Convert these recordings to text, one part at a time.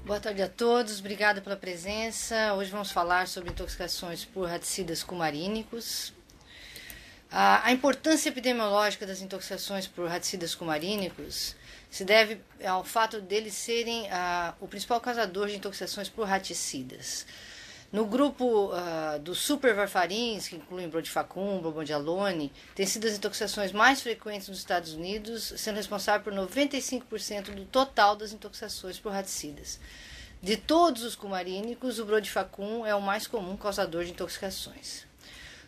Boa tarde a todos, obrigada pela presença. Hoje vamos falar sobre intoxicações por raticidas cumarínicos. A importância epidemiológica das intoxicações por raticidas cumarínicos se deve ao fato deles serem o principal causador de intoxicações por raticidas. No grupo dos supervarfarins, que incluem brodifacoum, bromodiolone, tem sido as intoxicações mais frequentes nos Estados Unidos, sendo responsável por 95% do total das intoxicações por raticidas. De todos os cumarínicos, o brodifacoum é o mais comum causador de intoxicações.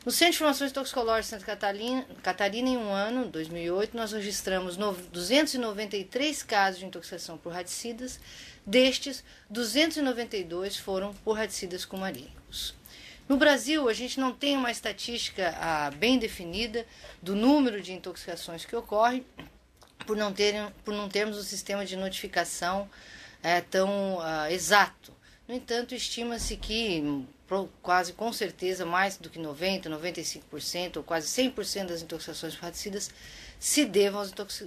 No Centro de Informações Toxicológicas de Santa Catarina, em um ano, 2008, nós registramos 293 casos de intoxicação por raticidas. Destes, 292 foram por raticidas cumarínicos. No Brasil, a gente não tem uma estatística bem definida do número de intoxicações que ocorrem, por não termos um sistema de notificação tão exato. No entanto, estima-se que quase com certeza mais do que 90%, 95% ou quase 100% das intoxicações por raticidas se devam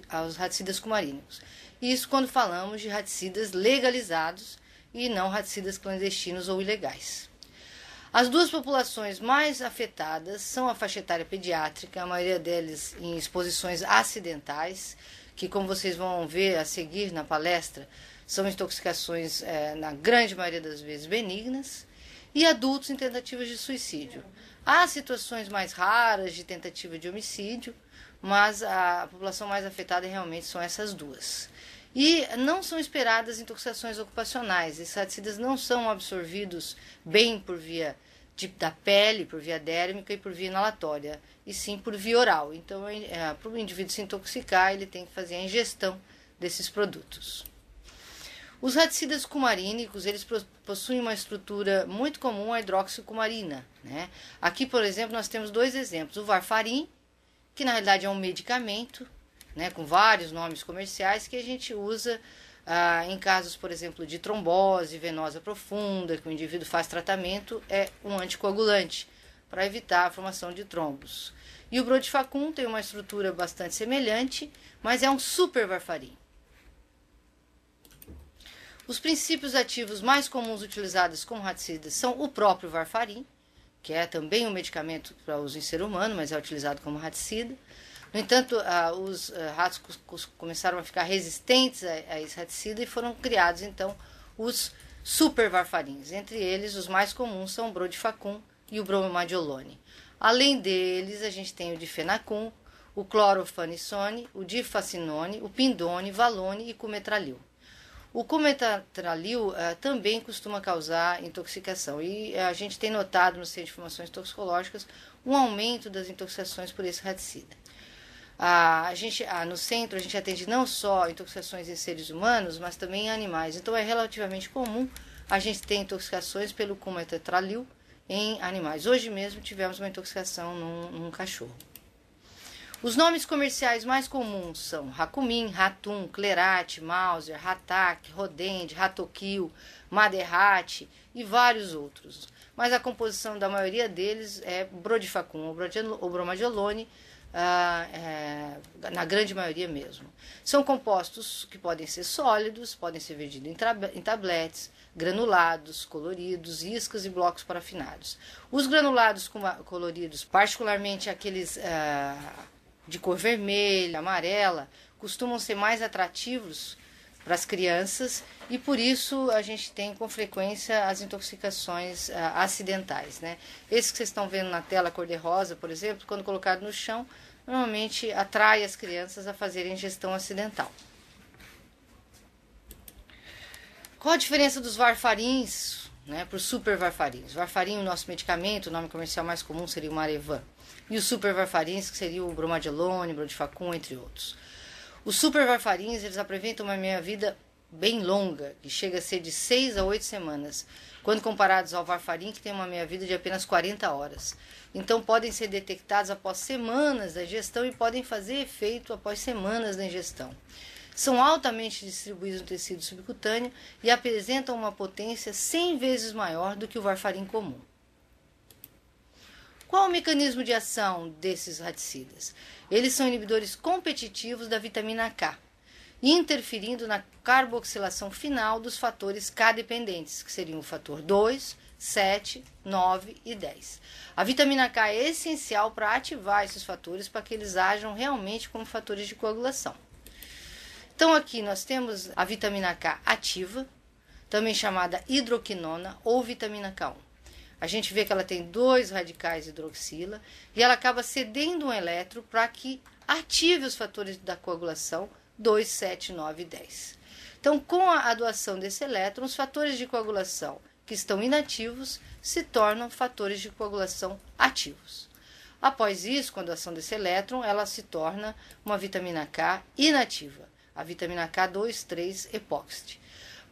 aos raticidas cumarínicos. Isso quando falamos de raticidas legalizados e não raticidas clandestinos ou ilegais. As duas populações mais afetadas são a faixa etária pediátrica, a maioria delas em exposições acidentais, que como vocês vão ver a seguir na palestra, são intoxicações, na grande maioria das vezes, benignas, e adultos em tentativas de suicídio. Há situações mais raras de tentativa de homicídio, mas a população mais afetada realmente são essas duas. E não são esperadas intoxicações ocupacionais. Esses raticidas não são absorvidos bem por via da pele, por via dérmica e por via inalatória, e sim por via oral. Então, para o indivíduo se intoxicar, ele tem que fazer a ingestão desses produtos. Os raticidas cumarínicos, eles possuem uma estrutura muito comum à hidroxicumarina, né? Aqui, por exemplo, nós temos dois exemplos. O varfarin, que na realidade é um medicamento, né, com vários nomes comerciais, que a gente usa em casos, por exemplo, de trombose venosa profunda, que o indivíduo faz tratamento, é um anticoagulante, para evitar a formação de trombos. E o brodifacoum tem uma estrutura bastante semelhante, mas é um supervarfarin. Os princípios ativos mais comuns utilizados como raticidas são o próprio varfarin, que é também um medicamento para uso em ser humano, mas é utilizado como raticida. No entanto, os ratos começaram a ficar resistentes a esse raticida e foram criados, então, os supervarfarins. Entre eles, os mais comuns são o brodifacoum e o bromadiolone. Além deles, a gente tem o difenacum, o clorofenisone, o difacinone, o pindone, valone e cumetralil. O cumetralil também costuma causar intoxicação e a gente tem notado no Centro de Informações Toxicológicas um aumento das intoxicações por esse raticida. No centro a gente atende não só intoxicações em seres humanos, mas também em animais. Então é relativamente comum a gente ter intoxicações pelo cumetralil em animais. Hoje mesmo tivemos uma intoxicação num cachorro. Os nomes comerciais mais comuns são Racumin, Ratum, Clerate, Mauser, Ratac, Rodend, Ratoquil, Maderate e vários outros. Mas a composição da maioria deles é brodifacoum ou bromadiolone, na grande maioria mesmo. São compostos que podem ser sólidos, podem ser vendidos em tabletes, granulados, coloridos, iscas e blocos parafinados. Os granulados coloridos, particularmente aqueles de cor vermelha, amarela, costumam ser mais atrativos para as crianças e por isso a gente tem com frequência as intoxicações acidentais, né? Esse que vocês estão vendo na tela cor-de-rosa, por exemplo, quando colocado no chão, normalmente atrai as crianças a fazerem ingestão acidental. Qual a diferença dos varfarins, né, para os supervarfarins? Varfarin, o nosso medicamento, o nome comercial mais comum seria o Marevan. E os supervarfarins, que seria o bromadiolone, brodifacoum, entre outros. Os supervarfarins, eles apresentam uma meia-vida bem longa, que chega a ser de 6 a 8 semanas, quando comparados ao varfarin, que tem uma meia-vida de apenas 40 horas. Então, podem ser detectados após semanas da ingestão e podem fazer efeito após semanas da ingestão. São altamente distribuídos no tecido subcutâneo e apresentam uma potência 100 vezes maior do que o varfarin comum. Qual o mecanismo de ação desses raticidas? Eles são inibidores competitivos da vitamina K, interferindo na carboxilação final dos fatores K-dependentes, que seriam o fator 2, 7, 9 e 10. A vitamina K é essencial para ativar esses fatores para que eles ajam realmente como fatores de coagulação. Então aqui nós temos a vitamina K ativa, também chamada hidroquinona ou vitamina K1. A gente vê que ela tem 2 radicais hidroxila e ela acaba cedendo um elétron para que ative os fatores da coagulação 2, 7, 9 e 10. Então, com a doação desse elétron, os fatores de coagulação que estão inativos se tornam fatores de coagulação ativos. Após isso, com a doação desse elétron, ela se torna uma vitamina K inativa, a vitamina K2, 3 epóxide.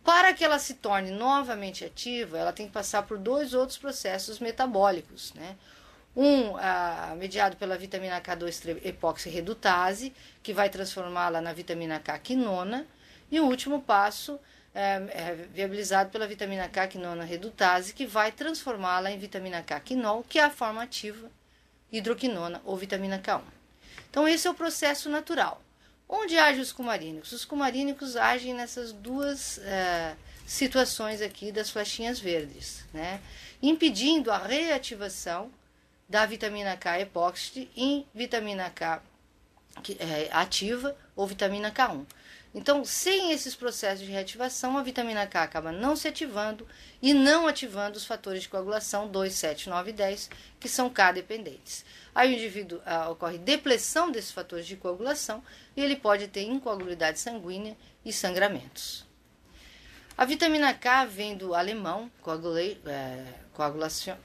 Para que ela se torne novamente ativa, ela tem que passar por 2 outros processos metabólicos, né? Mediado pela vitamina K2 epoxirredutase, que vai transformá-la na vitamina K quinona, e o último passo viabilizado pela vitamina K quinona redutase, que vai transformá-la em vitamina K quinol, que é a forma ativa hidroquinona ou vitamina K1. Então esse é o processo natural. Onde agem os cumarínicos? Os cumarínicos agem nessas 2 situações aqui das flechinhas verdes, né? Impedindo a reativação da vitamina K epóxide em vitamina K ativa ou vitamina K1. Então, sem esses processos de reativação, a vitamina K acaba não se ativando e não ativando os fatores de coagulação 2, 7, 9 e 10, que são K-dependentes. Aí o indivíduo ocorre depressão desses fatores de coagulação e ele pode ter incoagulabilidade sanguínea e sangramentos. A vitamina K vem do alemão, coagulation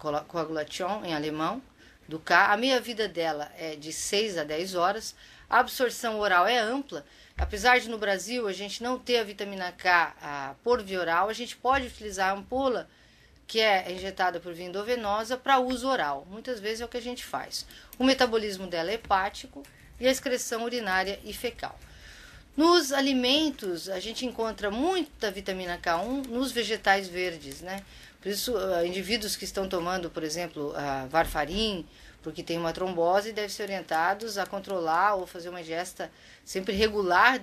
em alemão, do K. A meia-vida dela é de 6 a 10 horas. A absorção oral é ampla. Apesar de no Brasil a gente não ter a vitamina K por via oral, a gente pode utilizar a ampola que é injetada por via endovenosa para uso oral. Muitas vezes é o que a gente faz. O metabolismo dela é hepático e a excreção urinária e fecal. Nos alimentos, a gente encontra muita vitamina K1 nos vegetais verdes, né? Por isso, indivíduos que estão tomando, por exemplo, varfarin, porque tem uma trombose, devem ser orientados a controlar ou fazer uma ingesta sempre regular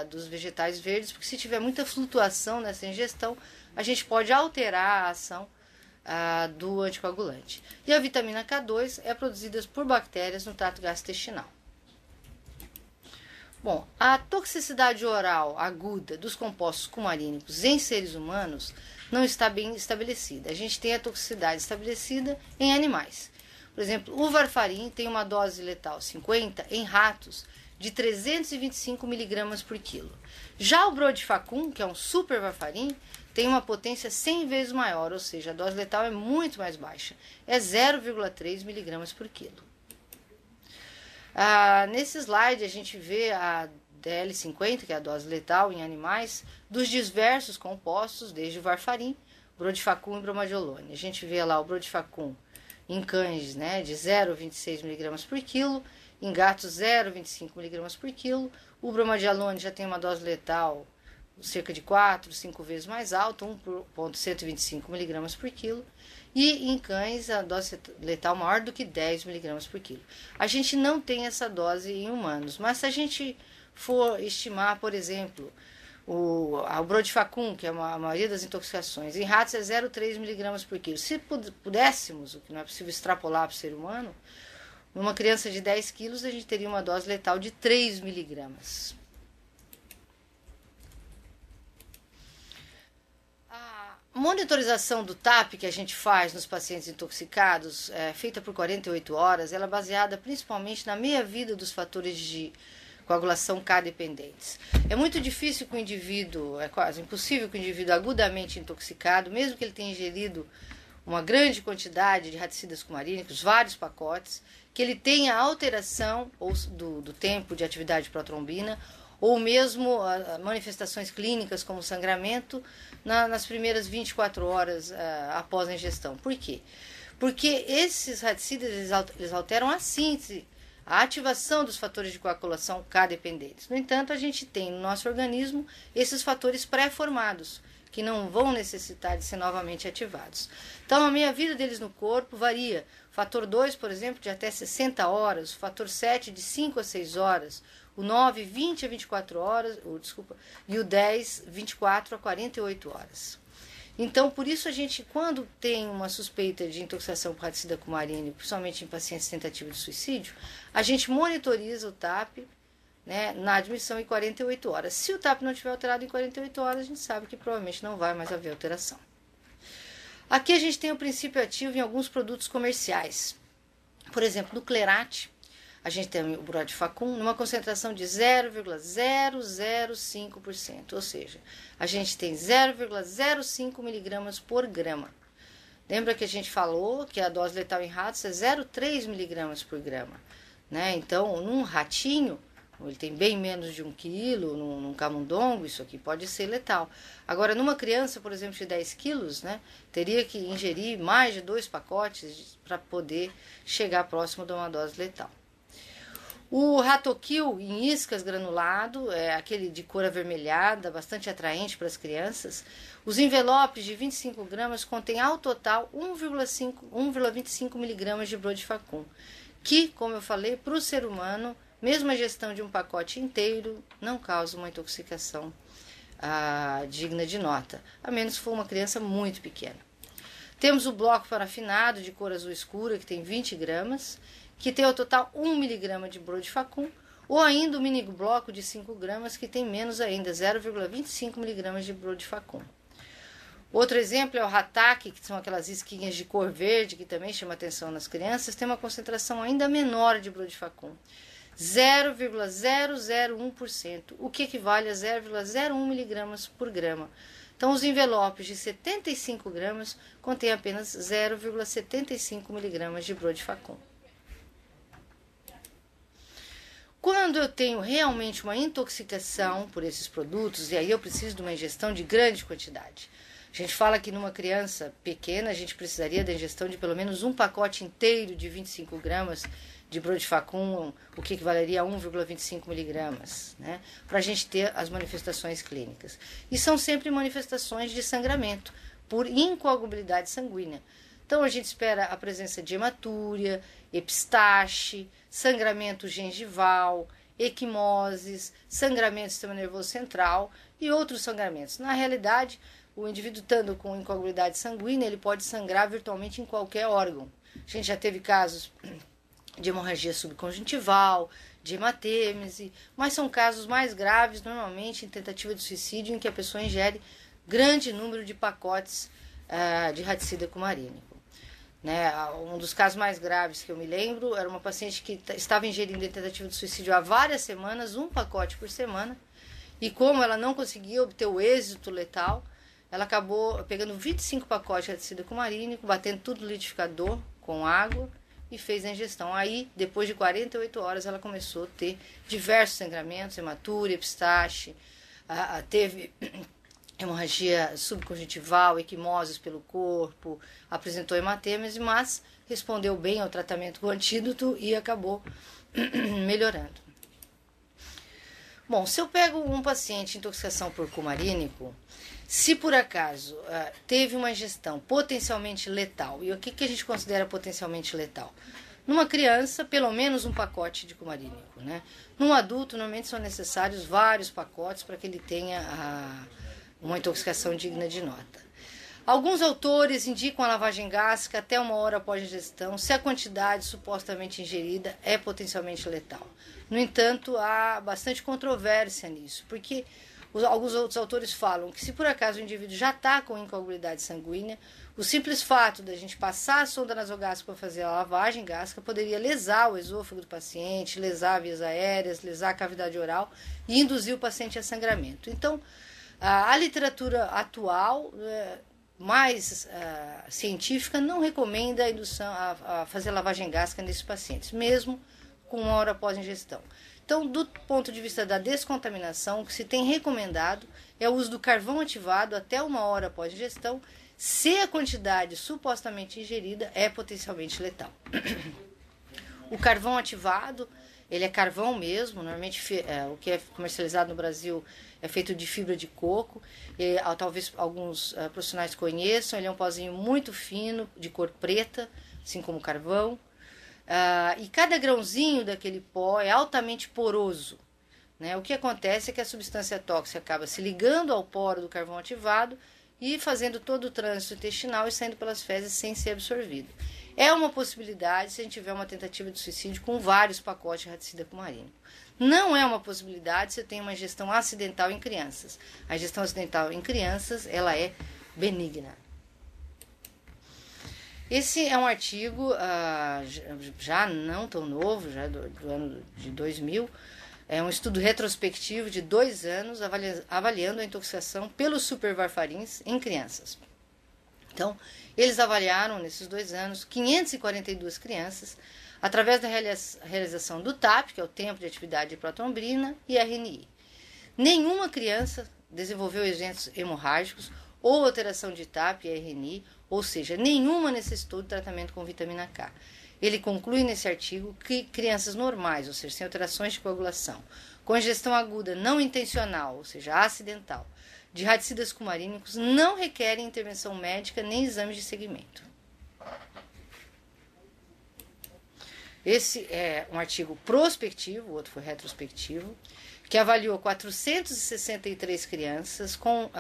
dos vegetais verdes, porque se tiver muita flutuação nessa ingestão, a gente pode alterar a ação do anticoagulante. E a vitamina K2 é produzida por bactérias no trato gastrointestinal. Bom, a toxicidade oral aguda dos compostos cumarínicos em seres humanos não está bem estabelecida. A gente tem a toxicidade estabelecida em animais. Por exemplo, o varfarin tem uma dose letal 50 em ratos de 325 mg por quilo. Já o brodifacoum, que é um super varfarin, tem uma potência 100 vezes maior, ou seja, a dose letal é muito mais baixa, é 0,3 mg por quilo. Nesse slide a gente vê a DL50, que é a dose letal em animais, dos diversos compostos, desde o varfarin, brodifacoum e bromadiolone. A gente vê lá o brodifacoum em cães, né, de 0,26 mg por quilo, em gatos 0,25 mg por quilo. O bromadiolone já tem uma dose letal cerca de 4, 5 vezes mais alta, 1,125 mg por quilo. E em cães a dose letal maior do que 10 mg por quilo. A gente não tem essa dose em humanos, mas se a gente for estimar, por exemplo, o brodifacoum, que é a maioria das intoxicações, em ratos é 0,3 mg por quilo. Se pudéssemos, o que não é possível extrapolar para o ser humano, numa criança de 10 quilos a gente teria uma dose letal de 3 mg. Monitorização do TAP que a gente faz nos pacientes intoxicados, feita por 48 horas, ela é baseada principalmente na meia-vida dos fatores de coagulação K-dependentes. É muito difícil que o indivíduo, é quase impossível que o indivíduo agudamente intoxicado, mesmo que ele tenha ingerido uma grande quantidade de raticidas cumarínicos, vários pacotes, que ele tenha alteração do tempo de atividade protrombina, ou mesmo manifestações clínicas como sangramento nas primeiras 24 horas após a ingestão. Por quê? Porque esses raticidas eles alteram a síntese, a ativação dos fatores de coagulação K-dependentes. No entanto, a gente tem no nosso organismo esses fatores pré-formados, que não vão necessitar de ser novamente ativados. Então, a meia-vida deles no corpo varia. O fator 2, por exemplo, de até 60 horas, o fator 7 de 5 a 6 horas, o 9, 20 a 24 horas, e o 10, 24 a 48 horas. Então, por isso a gente, quando tem uma suspeita de intoxicação por radicida cumarínico, principalmente em pacientes tentativos de suicídio, a gente monitoriza o TAP, né, na admissão em 48 horas. Se o TAP não estiver alterado em 48 horas, a gente sabe que provavelmente não vai mais haver alteração. Aqui a gente tem o princípio ativo em alguns produtos comerciais. Por exemplo, no Clerate, a gente tem o Brodifacum numa concentração de 0,005%, ou seja, a gente tem 0,05 miligramas por grama. Lembra que a gente falou que a dose letal em ratos é 0,3 miligramas por grama, né? Então, num ratinho, ele tem bem menos de 1 quilo, num camundongo, isso aqui pode ser letal. Agora, numa criança, por exemplo, de 10 quilos, né, teria que ingerir mais de 2 pacotes para poder chegar próximo de uma dose letal. O Ratoquil em iscas granulado, é aquele de cor avermelhada, bastante atraente para as crianças. Os envelopes de 25 gramas contêm ao total 1,25 miligramas de Brodifacum, que, como eu falei, para o ser humano, mesmo a ingestão de um pacote inteiro não causa uma intoxicação digna de nota, a menos que for uma criança muito pequena. Temos o bloco parafinado de cor azul escura, que tem 20 gramas, que tem ao total 1 miligrama de Brodifacum, ou ainda o mini bloco de 5 gramas, que tem menos ainda, 0,25 miligramas de Brodifacum. Outro exemplo é o Ratac, que são aquelas isquinhas de cor verde, que também chama atenção nas crianças, tem uma concentração ainda menor de Brodifacum, 0,001%, o que equivale a 0,01 miligramas por grama. Então, os envelopes de 75 gramas contêm apenas 0,75 miligramas de Brodifacum. Quando eu tenho realmente uma intoxicação por esses produtos, e aí eu preciso de uma ingestão de grande quantidade. A gente fala que numa criança pequena a gente precisaria da ingestão de pelo menos um pacote inteiro de 25 gramas de Brodifacum, o que equivaleria a 1,25 miligramas, né, para a gente ter as manifestações clínicas. E são sempre manifestações de sangramento por incoagulabilidade sanguínea. Então, a gente espera a presença de hematúria, epistaxe, sangramento gengival, equimoses, sangramento do sistema nervoso central e outros sangramentos. Na realidade, o indivíduo estando com incoagulabilidade sanguínea, ele pode sangrar virtualmente em qualquer órgão. A gente já teve casos de hemorragia subconjuntival, de hematêmese, mas são casos mais graves, normalmente em tentativa de suicídio, em que a pessoa ingere grande número de pacotes de radicida cumarínico. Né, um dos casos mais graves que eu me lembro era uma paciente que estava ingerindo em tentativa de suicídio há várias semanas, um pacote por semana, e como ela não conseguia obter o êxito letal, ela acabou pegando 25 pacotes de radicida cumarínico, batendo tudo no liquidificador com água e fez a ingestão. Aí, depois de 48 horas, ela começou a ter diversos sangramentos, hematúria, epistaxe, teve hemorragia subconjuntival, equimoses pelo corpo, apresentou hematêmese, mas respondeu bem ao tratamento com antídoto e acabou melhorando. Bom, se eu pego um paciente de intoxicação por cumarínico, se por acaso teve uma ingestão potencialmente letal, e o que a gente considera potencialmente letal? Numa criança, pelo menos um pacote de cumarínico, né? Num adulto, normalmente são necessários vários pacotes para que ele tenha uma intoxicação digna de nota. Alguns autores indicam a lavagem gástrica até 1 hora após a ingestão, se a quantidade supostamente ingerida é potencialmente letal. No entanto, há bastante controvérsia nisso, porque alguns outros autores falam que se por acaso o indivíduo já está com incoagulabilidade sanguínea, o simples fato da gente passar a sonda nasogástrica para fazer a lavagem gástrica poderia lesar o esôfago do paciente, lesar vias aéreas, lesar a cavidade oral e induzir o paciente a sangramento. Então, a literatura atual, mais científica, não recomenda a indução a fazer lavagem gástrica nesses pacientes, mesmo com 1 hora após ingestão. Então, do ponto de vista da descontaminação, o que se tem recomendado é o uso do carvão ativado até 1 hora após ingestão, se a quantidade supostamente ingerida é potencialmente letal. O carvão ativado Ele é carvão mesmo, normalmente o que é comercializado no Brasil é feito de fibra de coco. Talvez alguns profissionais conheçam, ele é um pozinho muito fino, de cor preta, assim como o carvão. E cada grãozinho daquele pó é altamente poroso. Né? O que acontece é que a substância tóxica acaba se ligando ao poro do carvão ativado e fazendo todo o trânsito intestinal e saindo pelas fezes sem ser absorvido. É uma possibilidade se a gente tiver uma tentativa de suicídio com vários pacotes de raticida cumarínico. Não é uma possibilidade se eu tenho uma ingestão acidental em crianças. A ingestão acidental em crianças, ela é benigna. Esse é um artigo já não tão novo, já do ano de 2000. É um estudo retrospectivo de 2 anos avaliando a intoxicação pelos supervarfarins em crianças. Então, eles avaliaram nesses 2 anos 542 crianças através da realização do TAP, que é o tempo de atividade de protonbrina, e RNI. Nenhuma criança desenvolveu eventos hemorrágicos ou alteração de TAP e RNI, ou seja, nenhuma necessitou de tratamento com vitamina K. Ele conclui nesse artigo que crianças normais, ou seja, sem alterações de coagulação, com ingestão aguda não intencional, ou seja, acidental, de raticidas cumarínicos não requerem intervenção médica nem exames de seguimento. Esse é um artigo prospectivo, o outro foi retrospectivo, que avaliou 463 crianças com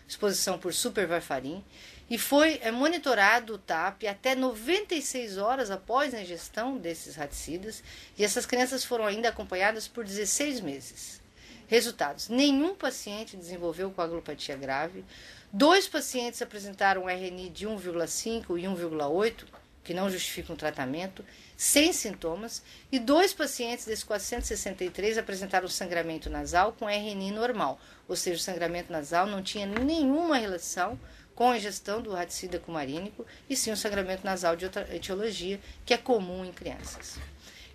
exposição por supervarfarin e foi monitorado o TAP até 96 horas após a ingestão desses raticidas, e essas crianças foram ainda acompanhadas por 16 meses. Resultados: nenhum paciente desenvolveu coagulopatia grave, 2 pacientes apresentaram RNI de 1,5 e 1,8, que não justificam o tratamento, sem sintomas, e 2 pacientes desses 463 apresentaram sangramento nasal com RNI normal, ou seja, o sangramento nasal não tinha nenhuma relação com a ingestão do raticida cumarínico, e sim um sangramento nasal de outra etiologia, que é comum em crianças.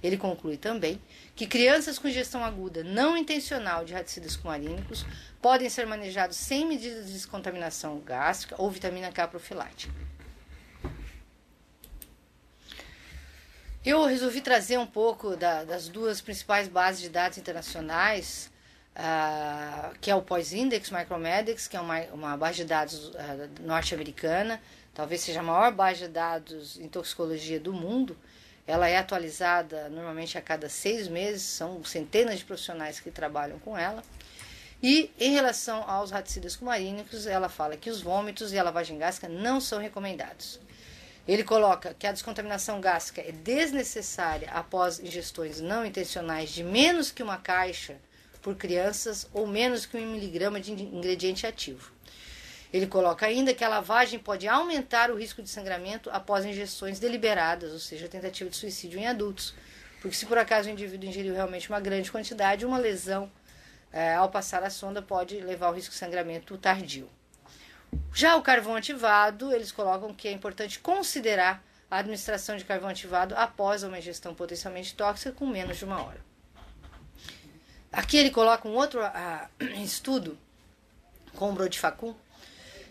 Ele conclui também que crianças com ingestão aguda não intencional de raticidas cumarínicos podem ser manejados sem medidas de descontaminação gástrica ou vitamina K profilática. Eu resolvi trazer um pouco das 2 principais bases de dados internacionais, que é o POIS Index Micromedex, que é uma base de dados norte-americana, talvez seja a maior base de dados em toxicologia do mundo. Ela é atualizada normalmente a cada 6 meses, são centenas de profissionais que trabalham com ela. E em relação aos raticidas cumarínicos, ela fala que os vômitos e a lavagem gástrica não são recomendados. Ele coloca que a descontaminação gástrica é desnecessária após ingestões não intencionais de menos que 1 caixa por crianças ou menos que 1 miligrama de ingrediente ativo. Ele coloca ainda que a lavagem pode aumentar o risco de sangramento após ingestões deliberadas, ou seja, tentativa de suicídio em adultos, porque se por acaso o indivíduo ingeriu realmente uma grande quantidade, uma lesão ao passar a sonda pode levar ao risco de sangramento tardio. Já o carvão ativado, eles colocam que é importante considerar a administração de carvão ativado após uma ingestão potencialmente tóxica com menos de 1 hora. Aqui ele coloca um outro estudo com o Brodifacum.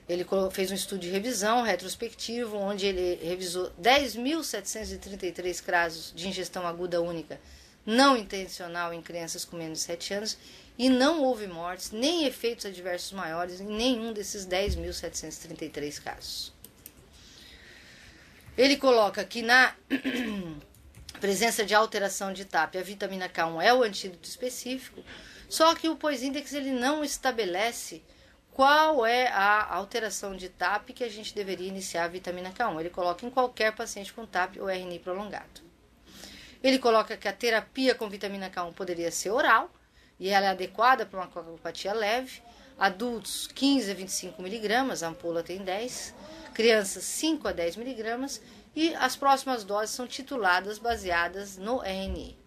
Ele fez um estudo de revisão retrospectivo, onde ele revisou 10.733 casos de ingestão aguda única não intencional em crianças com menos de 7 anos, e não houve mortes nem efeitos adversos maiores em nenhum desses 10.733 casos. Ele coloca que na presença de alteração de TAP, a vitamina K1 é o antídoto específico, só que o POIS Index ele não estabelece qual é a alteração de TAP que a gente deveria iniciar a vitamina K1. Ele coloca em qualquer paciente com TAP ou RNI prolongado. Ele coloca que a terapia com vitamina K1 poderia ser oral, e ela é adequada para uma coagulopatia leve. Adultos, 15 a 25 miligramas, a ampola tem 10. Crianças, 5 a 10 miligramas. E as próximas doses são tituladas baseadas no RNI.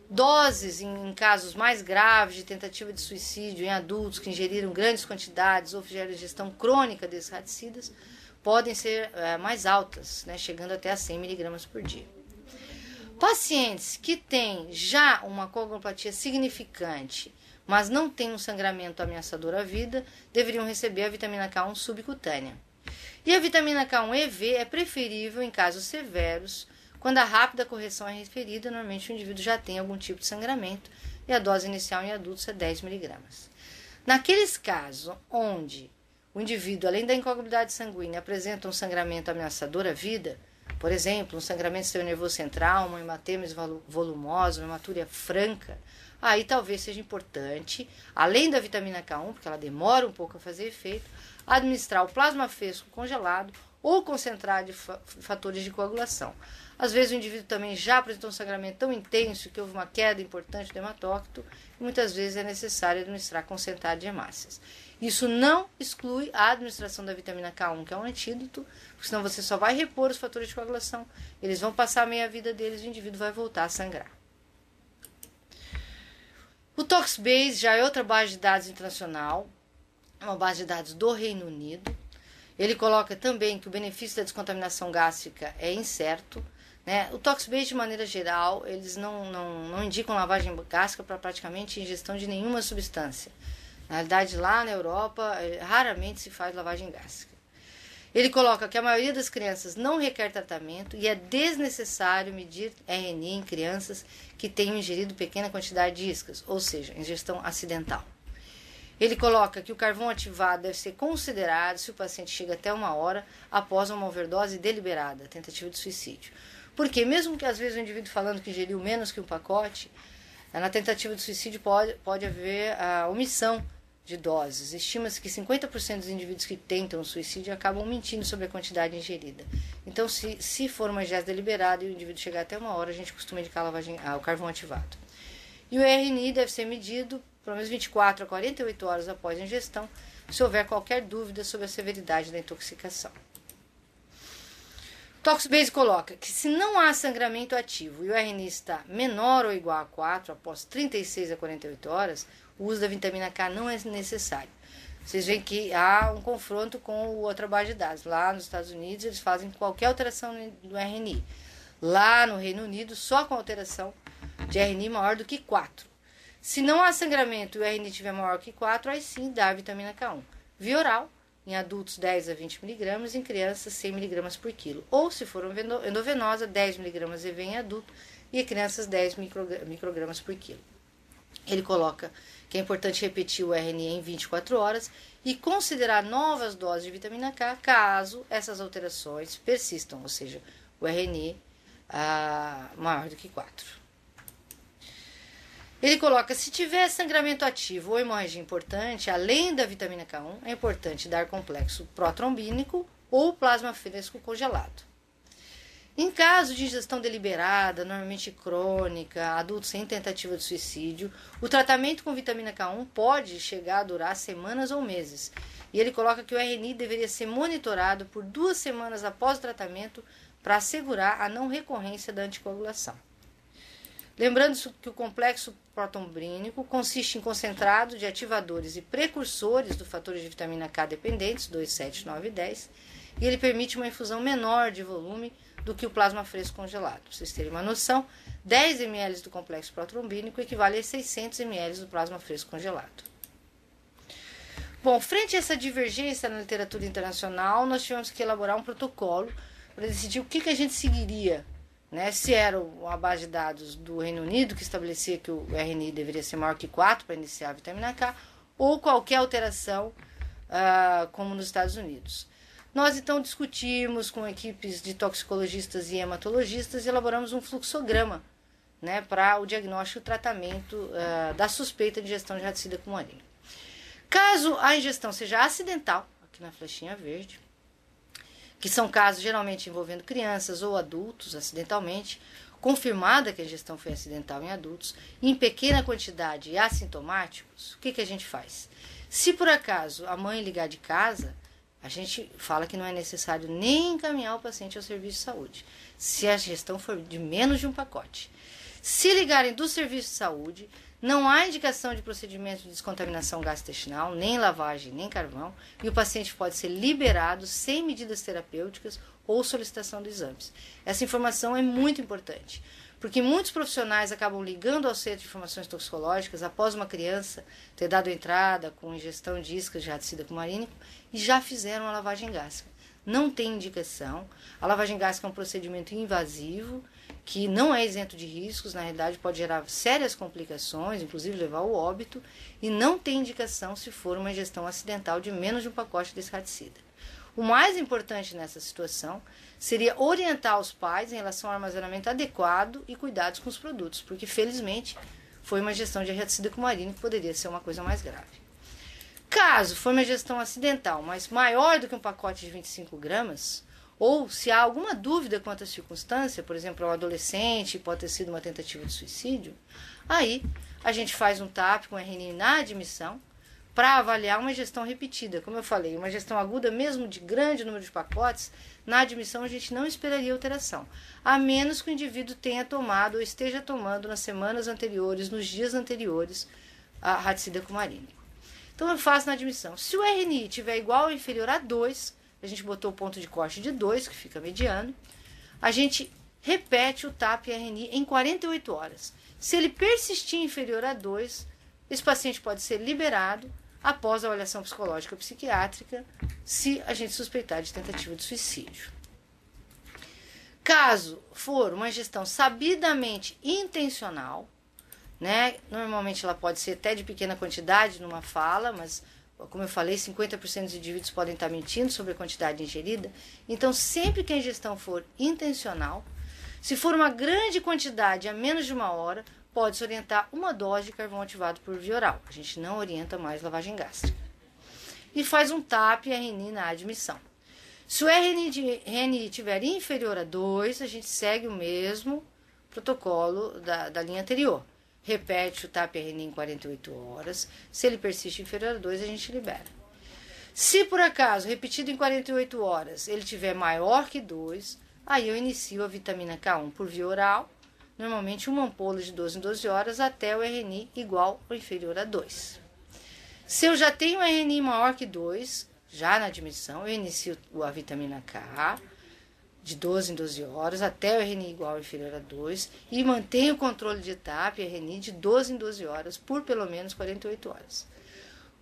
Doses em casos mais graves de tentativa de suicídio em adultos que ingeriram grandes quantidades ou fizeram ingestão crônica desses raticidas podem ser mais altas, né, chegando até a 100 miligramas por dia. Pacientes que têm já uma coagulopatia significante, mas não têm um sangramento ameaçador à vida, deveriam receber a vitamina K1 subcutânea. E a vitamina K1 EV é preferível em casos severos, Quando a rápida correção é referida, normalmente o indivíduo já tem algum tipo de sangramento e a dose inicial em adultos é 10 miligramas. Naqueles casos onde o indivíduo, além da incoagulabilidade sanguínea, apresenta um sangramento ameaçador à vida, por exemplo, um sangramento do sistema nervoso central, uma hematêmese volumosa, uma hematúria franca, aí talvez seja importante, além da vitamina K1, porque ela demora um pouco a fazer efeito, administrar o plasma fresco congelado ou concentrado de fatores de coagulação. Às vezes o indivíduo também já apresentou um sangramento tão intenso que houve uma queda importante do hematócrito e muitas vezes é necessário administrar concentrado de hemácias. Isso não exclui a administração da vitamina K1, que é um antídoto, porque senão você só vai repor os fatores de coagulação, eles vão passar a meia-vida deles e o indivíduo vai voltar a sangrar. O ToxBase já é outra base de dados internacional, é uma base de dados do Reino Unido. Ele coloca também que o benefício da descontaminação gástrica é incerto, né? O ToxBase, de maneira geral, eles não indicam lavagem gástrica para praticamente ingestão de nenhuma substância. Na realidade, lá na Europa, raramente se faz lavagem gástrica. Ele coloca que a maioria das crianças não requer tratamento e é desnecessário medir RNI em crianças que tenham ingerido pequena quantidade de iscas, ou seja, ingestão acidental. Ele coloca que o carvão ativado deve ser considerado se o paciente chega até 1 hora após uma overdose deliberada, tentativa de suicídio. Porque mesmo que às vezes o indivíduo falando que ingeriu menos que um pacote, na tentativa de suicídio pode haver a omissão de doses. Estima-se que 50% dos indivíduos que tentam o suicídio acabam mentindo sobre a quantidade ingerida. Então, se for uma ingesta deliberada e o indivíduo chegar até 1 hora, a gente costuma indicar o carvão ativado. E o RNI deve ser medido pelo menos 24 a 48 horas após a ingestão, se houver qualquer dúvida sobre a severidade da intoxicação. ToxBase coloca que se não há sangramento ativo e o RNI está menor ou igual a 4 após 36 a 48 horas, o uso da vitamina K não é necessário. Vocês veem que há um confronto com o outra base de dados. Lá nos Estados Unidos eles fazem qualquer alteração do RNI. Lá no Reino Unido, só com alteração de RNI maior do que 4. Se não há sangramento e o RNI estiver maior que 4, aí sim dá a vitamina K1. Via oral, em adultos 10 a 20 mg, em crianças 100 mg por quilo. Ou, se for endovenosa, 10 mg EV em adulto e em crianças 10 microgramas por quilo. Ele coloca que é importante repetir o RNI em 24 horas e considerar novas doses de vitamina K caso essas alterações persistam, ou seja, o RNI maior do que 4. Ele coloca, se tiver sangramento ativo ou hemorragia importante, além da vitamina K1, é importante dar complexo protrombínico ou plasma fresco congelado. Em caso de ingestão deliberada, normalmente crônica, adultos sem tentativa de suicídio, o tratamento com vitamina K1 pode chegar a durar semanas ou meses. E ele coloca que o RNI deveria ser monitorado por 2 semanas após o tratamento para assegurar a não recorrência da anticoagulação. Lembrando que o complexo protrombínico consiste em concentrado de ativadores e precursores do fatores de vitamina K dependentes, 2, 7, 9 e 10, e ele permite uma infusão menor de volume do que o plasma fresco congelado. Para vocês terem uma noção, 10 ml do complexo protrombínico equivale a 600 ml do plasma fresco congelado. Bom, frente a essa divergência na literatura internacional, nós tivemos que elaborar um protocolo para decidir o que a gente seguiria. Se era uma base de dados do Reino Unido que estabelecia que o RNI deveria ser maior que 4 para iniciar a vitamina K, ou qualquer alteração como nos Estados Unidos. Nós então discutimos com equipes de toxicologistas e hematologistas e elaboramos um fluxograma para o diagnóstico e tratamento da suspeita de ingestão de raticida cumarínica. Caso a ingestão seja acidental, aqui na flechinha verde, que são casos geralmente envolvendo crianças ou adultos acidentalmente, confirmada que a ingestão foi acidental em adultos, em pequena quantidade e assintomáticos, o que a gente faz? Se por acaso a mãe ligar de casa, a gente fala que não é necessário nem encaminhar o paciente ao serviço de saúde, se a ingestão for de menos de um pacote. Se ligarem do serviço de saúde, não há indicação de procedimento de descontaminação gastrointestinal, nem lavagem, nem carvão, e o paciente pode ser liberado sem medidas terapêuticas ou solicitação de exames. Essa informação é muito importante, porque muitos profissionais acabam ligando ao centro de informações toxicológicas após uma criança ter dado entrada com ingestão de iscas de raticida cumarínico e já fizeram a lavagem gástrica. não tem indicação. A lavagem gástrica é um procedimento invasivo, que não é isento de riscos, na realidade pode gerar sérias complicações, inclusive levar ao óbito, e não tem indicação se for uma ingestão acidental de menos de um pacote desse raticida. O mais importante nessa situação seria orientar os pais em relação ao armazenamento adequado e cuidados com os produtos, porque felizmente foi uma ingestão de raticida cumarina que poderia ser uma coisa mais grave. Caso for uma ingestão acidental, mas maior do que um pacote de 25 gramas, ou se há alguma dúvida quanto à circunstância, por exemplo, um adolescente, pode ter sido uma tentativa de suicídio, aí a gente faz um TAP com RNI na admissão para avaliar uma ingestão repetida. Como eu falei, uma ingestão aguda, mesmo de grande número de pacotes, na admissão a gente não esperaria alteração, a menos que o indivíduo tenha tomado ou esteja tomando nas semanas anteriores, nos dias anteriores, a raticida cumarínico. Então eu faço na admissão. Se o RNI tiver igual ou inferior a 2, a gente botou o ponto de corte de 2, que fica mediano, a gente repete o TAP RNI em 48 horas. Se ele persistir inferior a 2, esse paciente pode ser liberado após a avaliação psicológica psiquiátrica, se a gente suspeitar de tentativa de suicídio. Caso for uma ingestão sabidamente intencional, né, normalmente ela pode ser até de pequena quantidade numa fala, mas, como eu falei, 50% dos indivíduos podem estar mentindo sobre a quantidade ingerida. Então, sempre que a ingestão for intencional, se for uma grande quantidade a menos de 1 hora, pode-se orientar uma dose de carvão ativado por via oral. A gente não orienta mais lavagem gástrica. E faz um TAP RNI na admissão. Se o RNI estiver inferior a 2, a gente segue o mesmo protocolo da linha anterior. Repete o TAP RNI em 48 horas. Se ele persiste inferior a 2, a gente libera. Se por acaso, repetido em 48 horas, ele tiver maior que 2, aí eu inicio a vitamina K1 por via oral, normalmente uma ampola de 12 em 12 horas, até o RNI igual ou inferior a 2. Se eu já tenho um RNI maior que 2, já na admissão, eu inicio a vitamina K de 12 em 12 horas, até o RNI igual ou inferior a 2, e mantenho o controle de TAP e RNI de 12 em 12 horas, por pelo menos 48 horas.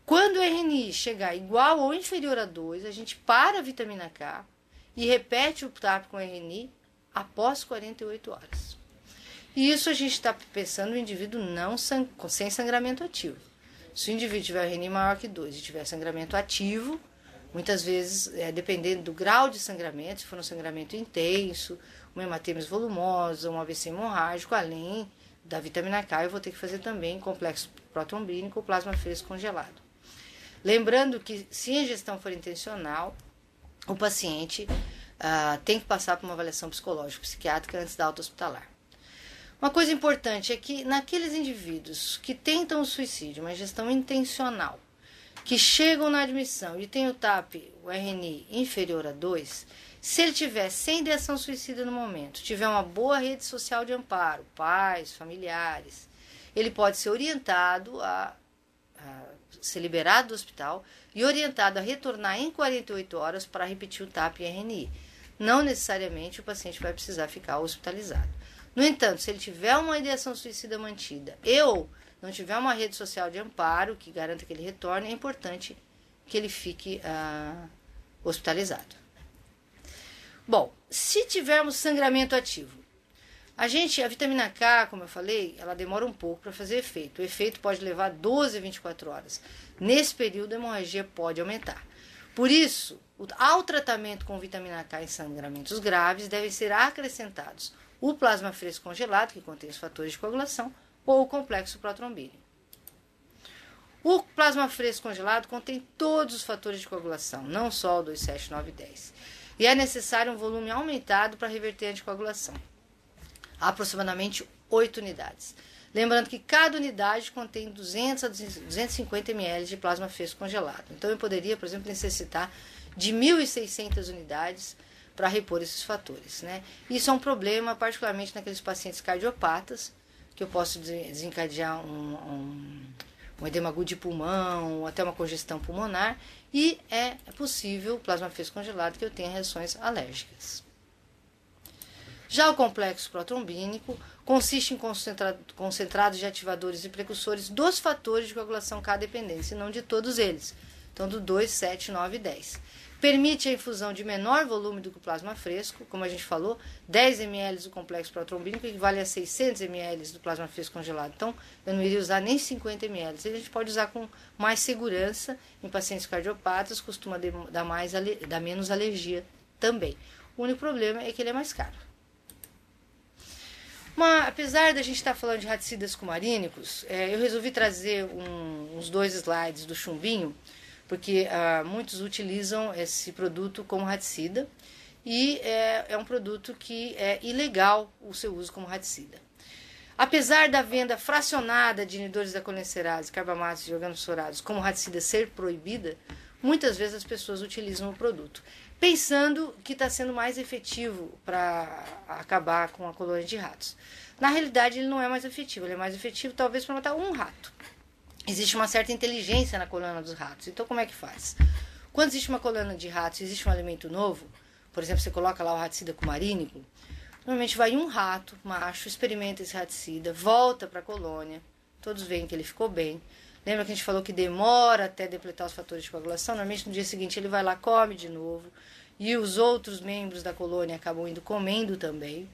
Quando o RNI chegar igual ou inferior a 2, a gente para a vitamina K e repete o TAP com RNI após 48 horas. E isso a gente está pensando no indivíduo sem sangramento ativo. Se o indivíduo tiver RNI maior que 2 e tiver sangramento ativo, muitas vezes, dependendo do grau de sangramento, se for um sangramento intenso, uma hematemesis volumosa, um AVC hemorrágico, além da vitamina K, eu vou ter que fazer também complexo protrombínico ou plasma fresco congelado. Lembrando que, se a ingestão for intencional, o paciente tem que passar por uma avaliação psicológica psiquiátrica antes da alta hospitalar. Uma coisa importante é que naqueles indivíduos que tentam o suicídio, uma ingestão intencional, que chegam na admissão e tem o TAP, o RNI inferior a 2, se ele tiver sem ideação suicida no momento, tiver uma boa rede social de amparo, pais, familiares, ele pode ser orientado a ser liberado do hospital e orientado a retornar em 48 horas para repetir o TAP e RNI. Não necessariamente o paciente vai precisar ficar hospitalizado. No entanto, se ele tiver uma ideação suicida mantida ou não tiver uma rede social de amparo que garanta que ele retorne, é importante que ele fique hospitalizado. Bom, se tivermos sangramento ativo, a vitamina K, como eu falei, ela demora um pouco para fazer efeito. O efeito pode levar 12 a 24 horas. Nesse período, a hemorragia pode aumentar. Por isso, ao tratamento com vitamina K em sangramentos graves, devem ser acrescentados o plasma fresco congelado, que contém os fatores de coagulação, ou o complexo protrombínico. O plasma fresco congelado contém todos os fatores de coagulação, não só o 2, 7, 9 e 10. E é necessário um volume aumentado para reverter a anticoagulação, aproximadamente 8 unidades. Lembrando que cada unidade contém 200 a 250 ml de plasma fresco congelado. Então eu poderia, por exemplo, necessitar de 1.600 unidades para repor esses fatores, né? Isso é um problema, particularmente naqueles pacientes cardiopatas, que eu posso desencadear um edema agudo de pulmão, ou até uma congestão pulmonar, e é possível, plasma fresco congelado, que eu tenha reações alérgicas. Já o complexo protrombínico consiste em concentrados de ativadores e precursores dos fatores de coagulação K dependentes, e não de todos eles. Então, do 2, 7, 9 e 10. permite a infusão de menor volume do que o plasma fresco, como a gente falou, 10 ml do complexo protrombínico equivale a 600 ml do plasma fresco congelado. Então, eu não iria usar nem 50 ml. A gente pode usar com mais segurança em pacientes cardiopatas, costuma dar menos alergia também. O único problema é que ele é mais caro. Mas, apesar da gente estar falando de raticidas cumarínicos, eu resolvi trazer uns 2 slides do chumbinho, porque muitos utilizam esse produto como raticida e é um produto que é ilegal o seu uso como raticida. Apesar da venda fracionada de inibidores da colinesterase, carbamatos e organofosforados como raticida ser proibida, muitas vezes as pessoas utilizam o produto, pensando que está sendo mais efetivo para acabar com a colônia de ratos. Na realidade, ele não é mais efetivo, ele é mais efetivo talvez para matar um rato. Existe uma certa inteligência na colônia dos ratos. Então, como é que faz? Quando existe uma colônia de ratos e existe um alimento novo, por exemplo, você coloca lá o raticida cumarínico, normalmente vai um rato macho, experimenta esse raticida, volta para a colônia, todos veem que ele ficou bem. Lembra que a gente falou que demora até depletar os fatores de coagulação? Normalmente no dia seguinte ele vai lá, come de novo, e os outros membros da colônia acabam indo comendo também,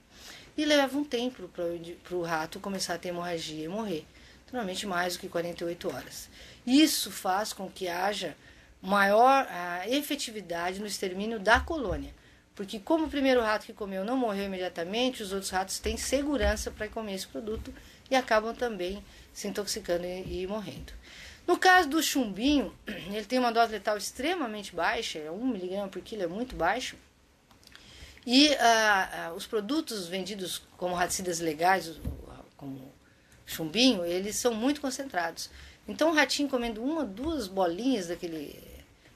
e leva um tempo para o rato começar a ter hemorragia e morrer. Normalmente mais do que 48 horas. Isso faz com que haja maior efetividade no extermínio da colônia, porque como o primeiro rato que comeu não morreu imediatamente, os outros ratos têm segurança para comer esse produto e acabam também se intoxicando e morrendo. No caso do chumbinho, ele tem uma dose letal extremamente baixa, 1 mg por quilo, é muito baixo, e os produtos vendidos como raticidas legais, como chumbinho, eles são muito concentrados. Então, o ratinho comendo 1 ou 2 bolinhas daquele,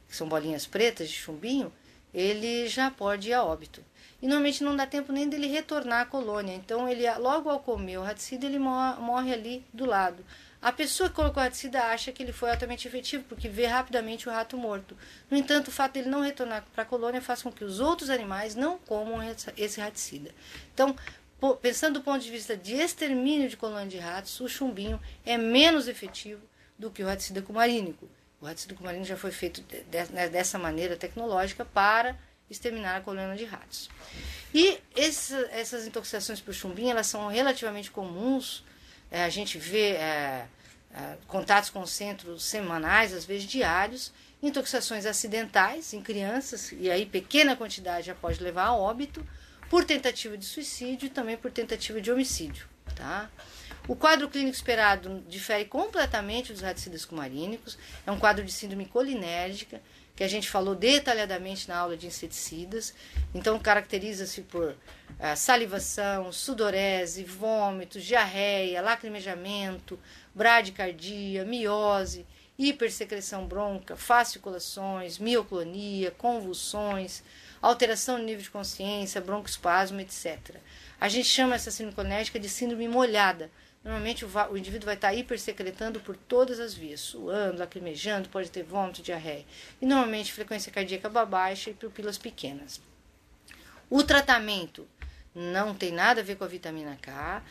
que são bolinhas pretas de chumbinho, ele já pode ir a óbito. E normalmente não dá tempo nem dele retornar à colônia. Então, ele logo ao comer o raticida, ele morre ali do lado. A pessoa que colocou o raticida acha que ele foi altamente efetivo, porque vê rapidamente o rato morto. No entanto, o fato dele não retornar para a colônia faz com que os outros animais não comam esse raticida. Então, pensando do ponto de vista de extermínio de colônia de ratos, o chumbinho é menos efetivo do que o raticida cumarínico. O raticida cumarínico já foi feito dessa maneira tecnológica para exterminar a colônia de ratos. E essas intoxicações por chumbinho, elas são relativamente comuns. A gente vê contatos com centros semanais, às vezes diários, intoxicações acidentais em crianças, e aí pequena quantidade já pode levar a óbito, por tentativa de suicídio e também por tentativa de homicídio. Tá? O quadro clínico esperado difere completamente dos raticidas cumarínicos, é um quadro de síndrome colinérgica, que a gente falou detalhadamente na aula de inseticidas. Então, caracteriza-se por salivação, sudorese, vômitos, diarreia, lacrimejamento, bradicardia, miose, hipersecreção bronca, fasciculações, mioclonia, convulsões, alteração no nível de consciência, broncoespasmo, etc. A gente chama essa síndrome colinérgica de síndrome molhada. Normalmente o indivíduo vai estar hipersecretando por todas as vias, suando, lacrimejando, pode ter vômito, diarreia. E normalmente frequência cardíaca baixa e pupilas pequenas. O tratamento não tem nada a ver com a vitamina K,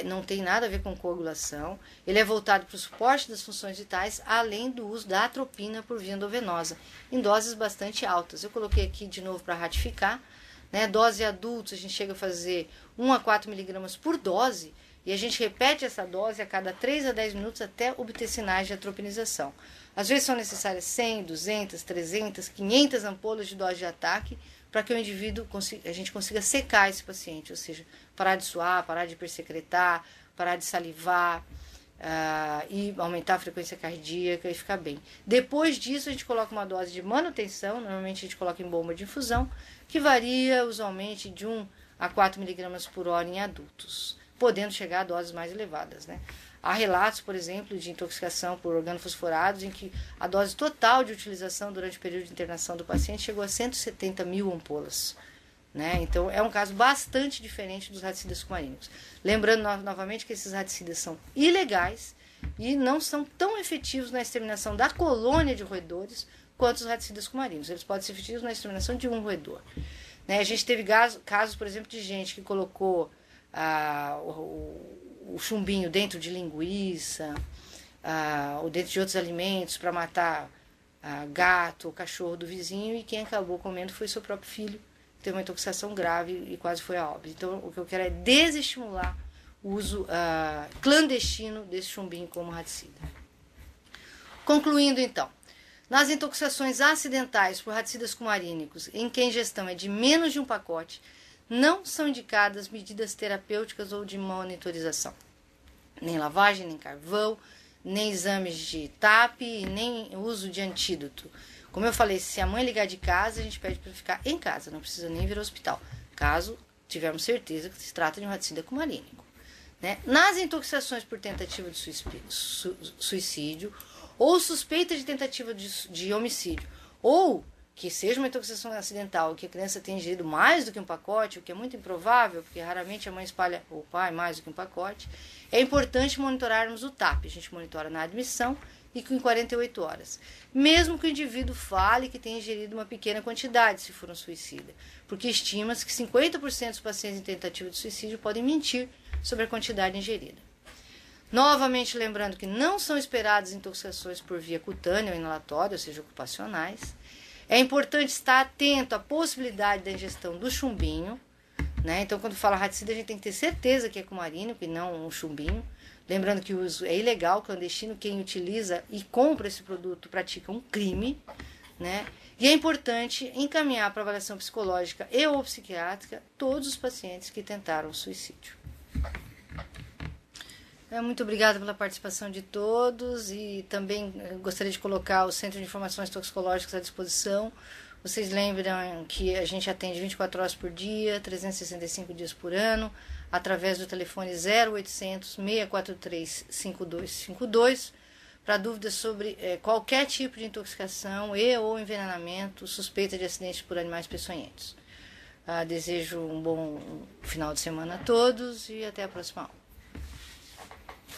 não tem nada a ver com coagulação, ele é voltado para o suporte das funções vitais, além do uso da atropina por via endovenosa, em doses bastante altas. Eu coloquei aqui de novo para ratificar, né? Dose adultos, a gente chega a fazer 1 a 4 miligramas por dose, e a gente repete essa dose a cada 3 a 10 minutos até obter sinais de atropinização. Às vezes são necessárias 100, 200, 300, 500 ampolas de dose de ataque para que o indivíduo a gente consiga secar esse paciente, ou seja, parar de suar, parar de hipersecretar, parar de salivar e aumentar a frequência cardíaca e ficar bem. Depois disso, a gente coloca uma dose de manutenção, normalmente a gente coloca em bomba de infusão, que varia usualmente de 1 a 4 miligramas por hora em adultos, podendo chegar a doses mais elevadas, né? Há relatos, por exemplo, de intoxicação por organofosforados em que a dose total de utilização durante o período de internação do paciente chegou a 170 mil ampolas, né? Então, é um caso bastante diferente dos raticidas cumarínicos. Lembrando novamente que esses raticidas são ilegais e não são tão efetivos na exterminação da colônia de roedores quanto os raticidas cumarínicos. Eles podem ser efetivos na exterminação de um roedor, né? A gente teve casos, por exemplo, de gente que colocou o chumbinho dentro de linguiça ou dentro de outros alimentos para matar gato ou cachorro do vizinho, e quem acabou comendo foi seu próprio filho, que teve uma intoxicação grave e quase foi a óbito. Então, o que eu quero é desestimular o uso clandestino desse chumbinho como raticida. Concluindo, então, nas intoxicações acidentais por raticidas cumarínicos, em que a ingestão é de menos de um pacote, não são indicadas medidas terapêuticas ou de monitorização. Nem lavagem, nem carvão, nem exames de TAP, nem uso de antídoto. Como eu falei, se a mãe ligar de casa, a gente pede para ficar em casa, não precisa nem vir ao hospital, caso tivermos certeza que se trata de um raticida cumarínico. Né? Nas intoxicações por tentativa de suicídio, ou suspeita de tentativa de homicídio, ou que seja uma intoxicação acidental, que a criança tenha ingerido mais do que um pacote, o que é muito improvável, porque raramente a mãe espalha, ou o pai, mais do que um pacote, é importante monitorarmos o TAP. A gente monitora na admissão e em 48 horas. Mesmo que o indivíduo fale que tenha ingerido uma pequena quantidade, se for um suicida, porque estima-se que 50% dos pacientes em tentativa de suicídio podem mentir sobre a quantidade ingerida. Novamente lembrando que não são esperadas intoxicações por via cutânea ou inalatória, ou seja, ocupacionais. É importante estar atento à possibilidade da ingestão do chumbinho, né? Então, quando fala raticida, a gente tem que ter certeza que é cumarínico e não um chumbinho. Lembrando que o uso é ilegal, clandestino, quem utiliza e compra esse produto pratica um crime, né? E é importante encaminhar para avaliação psicológica e ou psiquiátrica todos os pacientes que tentaram suicídio. Muito obrigada pela participação de todos, e também gostaria de colocar o Centro de Informações Toxicológicas à disposição. Vocês lembram que a gente atende 24 horas por dia, 365 dias por ano, através do telefone 0800 643 5252, para dúvidas sobre qualquer tipo de intoxicação e ou envenenamento, suspeita de acidentes por animais peçonhentos. Desejo um bom final de semana a todos e até a próxima aula.